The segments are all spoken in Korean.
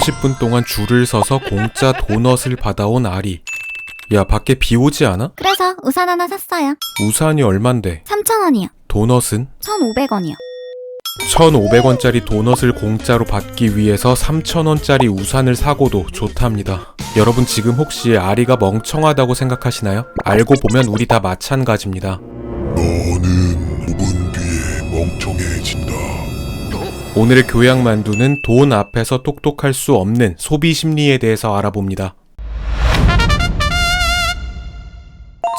30분 동안 줄을 서서 공짜 도넛을 받아온 아리. 야, 밖에 비 오지 않아? 그래서 우산 하나 샀어요. 우산이 얼만데? 3,000원이요. 도넛은? 1,500원이요. 1,500원짜리 도넛을 공짜로 받기 위해서 3,000원짜리 우산을 사고도 좋답니다. 여러분 지금 혹시 아리가 멍청하다고 생각하시나요? 알고 보면 우리 다 마찬가지입니다. 너는 5분 뒤에 멍청해진다. 오늘의 교양만두는 돈 앞에서 똑똑할 수 없는 소비 심리에 대해서 알아봅니다.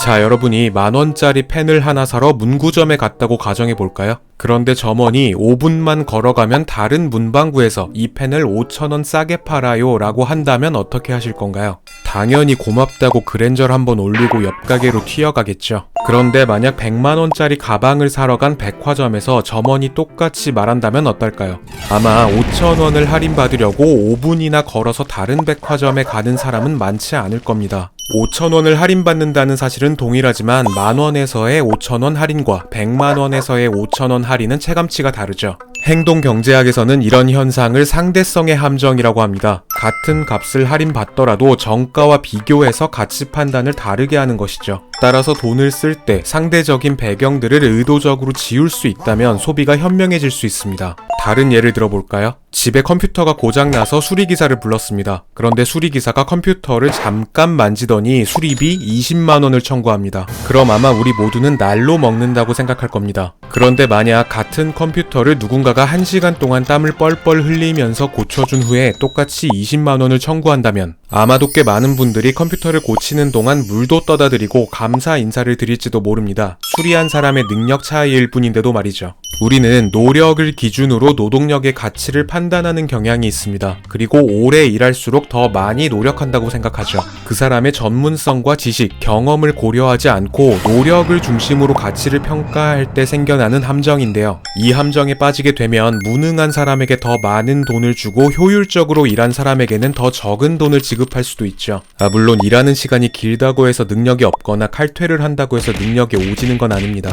자, 여러분이 10,000원짜리 펜을 하나 사러 문구점에 갔다고 가정해볼까요? 그런데 점원이 5분만 걸어가면 다른 문방구에서 이 펜을 5,000원 싸게 팔아요 라고 한다면 어떻게 하실 건가요? 당연히 고맙다고 그랜저를 한번 올리고 옆 가게로 튀어가겠죠. 그런데 만약 100만원짜리 가방을 사러 간 백화점에서 점원이 똑같이 말한다면 어떨까요? 아마 5,000원을 할인받으려고 5분이나 걸어서 다른 백화점에 가는 사람은 많지 않을 겁니다. 5,000원을 할인받는다는 사실은 동일하지만 만원에서의 5,000원 할인과 100만원에서의 5,000원 할인은 체감치가 다르죠. 행동경제학에서는 이런 현상을 상대성의 함정이라고 합니다. 같은 값을 할인받더라도 정가와 비교해서 가치 판단을 다르게 하는 것이죠. 따라서 돈을 쓸 때 상대적인 배경들을 의도적으로 지울 수 있다면 소비가 현명해질 수 있습니다. 다른 예를 들어볼까요? 집에 컴퓨터가 고장나서 수리기사를 불렀습니다. 그런데 수리기사가 컴퓨터를 잠깐 만지더니 수리비 20만원을 청구합니다. 그럼 아마 우리 모두는 날로 먹는다고 생각할 겁니다. 그런데 만약 같은 컴퓨터를 누군가가 1시간 동안 땀을 뻘뻘 흘리면서 고쳐준 후에 똑같이 20만원을 청구한다면 아마도 꽤 많은 분들이 컴퓨터를 고치는 동안 물도 떠다 드리고 감사 인사를 드릴지도 모릅니다. 수리한 사람의 능력 차이일 뿐인데도 말이죠. 우리는 노력을 기준으로 노동력의 가치를 판단하는 경향이 있습니다. 그리고 오래 일할수록 더 많이 노력한다고 생각하죠. 그 사람의 전문성과 지식, 경험을 고려하지 않고 노력을 중심으로 가치를 평가할 때 생겨나는 함정인데요. 이 함정에 빠지게 되면 무능한 사람에게 더 많은 돈을 주고 효율적으로 일한 사람에게는 더 적은 돈을 지급할 수도 있죠. 물론 일하는 시간이 길다고 해서 능력이 없거나 칼퇴를 한다고 해서 능력이 오지는 건 아닙니다.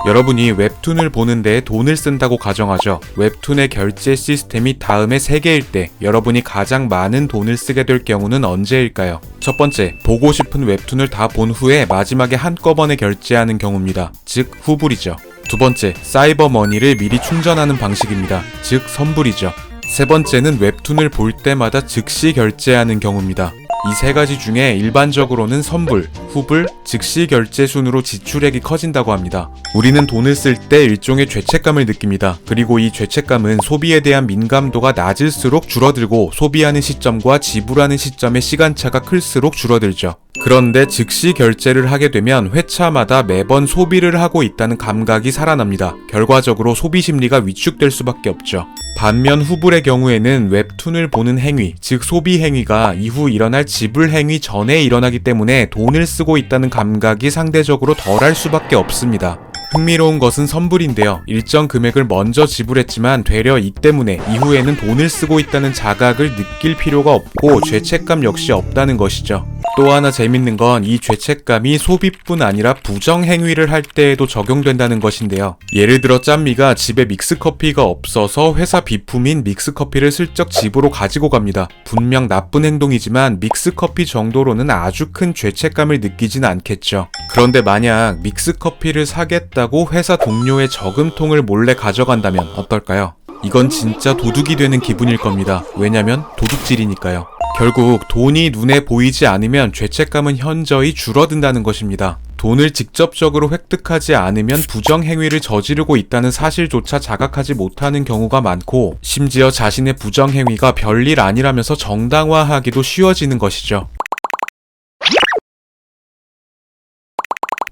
여러분이 웹툰을 보는데 돈을 쓴다고 가정하죠. 웹툰의 결제 시스템이 다음에 3개일 때 여러분이 가장 많은 돈을 쓰게 될 경우는 언제일까요? 첫 번째, 보고 싶은 웹툰을 다 본 후에 마지막에 한꺼번에 결제하는 경우입니다. 즉 후불이죠. 두 번째, 사이버머니를 미리 충전하는 방식입니다. 즉 선불이죠. 세 번째는 웹툰을 볼 때마다 즉시 결제하는 경우입니다. 이 3가지 중에 일반적으로는 선불, 후불, 즉시 결제 순으로 지출액이 커진다고 합니다. 우리는 돈을 쓸 때 일종의 죄책감을 느낍니다. 그리고 이 죄책감은 소비에 대한 민감도가 낮을수록 줄어들고 소비하는 시점과 지불하는 시점의 시간차가 클수록 줄어들죠. 그런데 즉시 결제를 하게 되면 회차마다 매번 소비를 하고 있다는 감각이 살아납니다. 결과적으로 소비 심리가 위축될 수밖에 없죠. 반면 후불의 경우에는 웹툰을 보는 행위, 즉 소비 행위가 이후 일어날 지불 행위 전에 일어나기 때문에 돈을 쓰고 있다는 감각이 상대적으로 덜할 수밖에 없습니다. 흥미로운 것은 선불인데요. 일정 금액을 먼저 지불했지만 되려 이 때문에 이후에는 돈을 쓰고 있다는 자각을 느낄 필요가 없고 죄책감 역시 없다는 것이죠. 또 하나 재밌는 건 이 죄책감이 소비뿐 아니라 부정행위를 할 때에도 적용된다는 것인데요. 예를 들어 짬미가 집에 믹스커피가 없어서 회사 비품인 믹스커피를 슬쩍 집으로 가지고 갑니다. 분명 나쁜 행동이지만 믹스커피 정도로는 아주 큰 죄책감을 느끼진 않겠죠. 그런데 만약 믹스커피를 사겠다고 회사 동료의 저금통을 몰래 가져간다면 어떨까요? 이건 진짜 도둑이 되는 기분일 겁니다. 왜냐면 도둑질이니까요. 결국 돈이 눈에 보이지 않으면 죄책감은 현저히 줄어든다는 것입니다. 돈을 직접적으로 획득하지 않으면 부정행위를 저지르고 있다는 사실조차 자각하지 못하는 경우가 많고 심지어 자신의 부정행위가 별일 아니라면서 정당화하기도 쉬워지는 것이죠.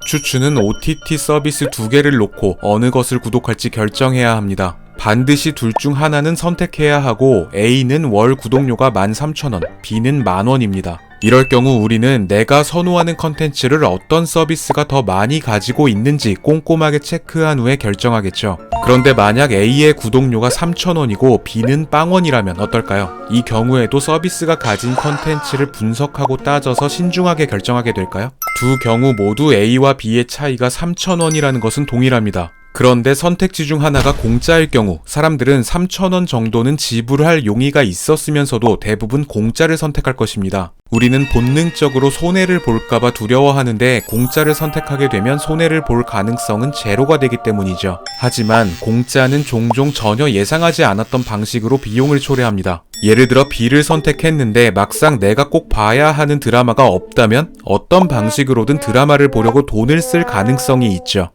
추추는 OTT 서비스 2개를 놓고 어느 것을 구독할지 결정해야 합니다. 반드시 둘 중 하나는 선택해야 하고 A는 월 구독료가 13,000원, B는 만원입니다. 이럴 경우 우리는 내가 선호하는 컨텐츠를 어떤 서비스가 더 많이 가지고 있는지 꼼꼼하게 체크한 후에 결정하겠죠. 그런데 만약 A의 구독료가 3,000원이고 B는 빵원이라면 어떨까요? 이 경우에도 서비스가 가진 컨텐츠를 분석하고 따져서 신중하게 결정하게 될까요? 두 경우 모두 A와 B의 차이가 3,000원이라는 것은 동일합니다. 그런데 선택지 중 하나가 공짜일 경우 사람들은 3,000원 정도는 지불할 용의가 있었으면서도 대부분 공짜를 선택할 것입니다. 우리는 본능적으로 손해를 볼까봐 두려워하는데 공짜를 선택하게 되면 손해를 볼 가능성은 제로가 되기 때문이죠. 하지만 공짜는 종종 전혀 예상하지 않았던 방식으로 비용을 초래합니다. 예를 들어 B를 선택했는데 막상 내가 꼭 봐야 하는 드라마가 없다면 어떤 방식으로든 드라마를 보려고 돈을 쓸 가능성이 있죠.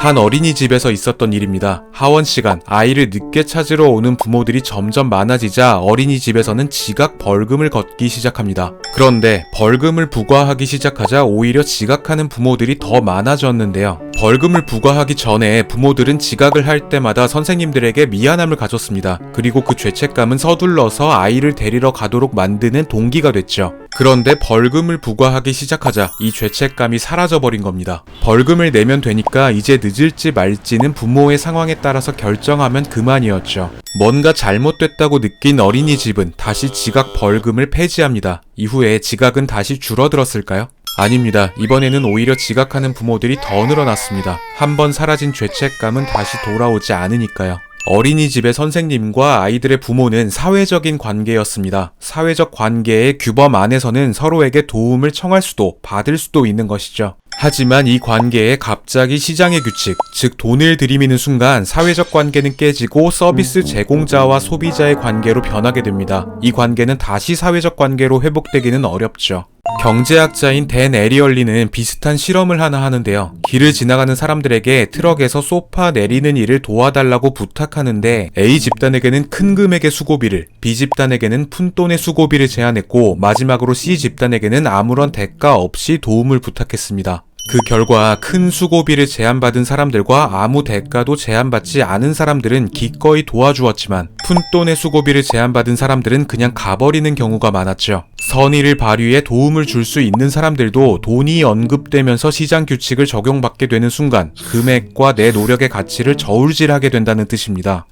한 어린이집에서 있었던 일입니다. 하원 시간, 아이를 늦게 찾으러 오는 부모들이 점점 많아지자 어린이집에서는 지각 벌금을 걷기 시작합니다. 그런데 벌금을 부과하기 시작하자 오히려 지각하는 부모들이 더 많아졌는데요. 벌금을 부과하기 전에 부모들은 지각을 할 때마다 선생님들에게 미안함을 가졌습니다. 그리고 그 죄책감은 서둘러서 아이를 데리러 가도록 만드는 동기가 됐죠. 그런데 벌금을 부과하기 시작하자 이 죄책감이 사라져버린 겁니다. 벌금을 내면 되니까 이제 늦을지 말지는 부모의 상황에 따라서 결정하면 그만이었죠. 뭔가 잘못됐다고 느낀 어린이집은 다시 지각 벌금을 폐지합니다. 이후에 지각은 다시 줄어들었을까요? 아닙니다. 이번에는 오히려 지각하는 부모들이 더 늘어났습니다. 한번 사라진 죄책감은 다시 돌아오지 않으니까요. 어린이집의 선생님과 아이들의 부모는 사회적인 관계였습니다. 사회적 관계의 규범 안에서는 서로에게 도움을 청할 수도 받을 수도 있는 것이죠. 하지만 이 관계에 갑자기 시장의 규칙, 즉 돈을 들이미는 순간 사회적 관계는 깨지고 서비스 제공자와 소비자의 관계로 변하게 됩니다. 이 관계는 다시 사회적 관계로 회복되기는 어렵죠. 경제학자인 댄 에리얼리는 비슷한 실험을 하나 하는데요. 길을 지나가는 사람들에게 트럭에서 소파 내리는 일을 도와달라고 부탁하는데 A 집단에게는 큰 금액의 수고비를, B 집단에게는 푼돈의 수고비를 제안했고 마지막으로 C 집단에게는 아무런 대가 없이 도움을 부탁했습니다. 그 결과 큰 수고비를 제안받은 사람들과 아무 대가도 제안받지 않은 사람들은 기꺼이 도와주었지만 푼돈의 수고비를 제안받은 사람들은 그냥 가버리는 경우가 많았죠. 선의를 발휘해 도움을 줄 수 있는 사람들도 돈이 언급되면서 시장 규칙을 적용받게 되는 순간 금액과 내 노력의 가치를 저울질하게 된다는 뜻입니다.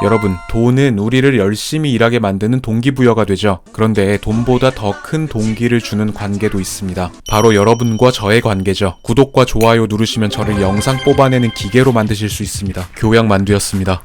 여러분, 돈은 우리를 열심히 일하게 만드는 동기부여가 되죠. 그런데 돈보다 더 큰 동기를 주는 관계도 있습니다. 바로 여러분과 저의 관계죠. 구독과 좋아요 누르시면 저를 영상 뽑아내는 기계로 만드실 수 있습니다. 교양만두였습니다.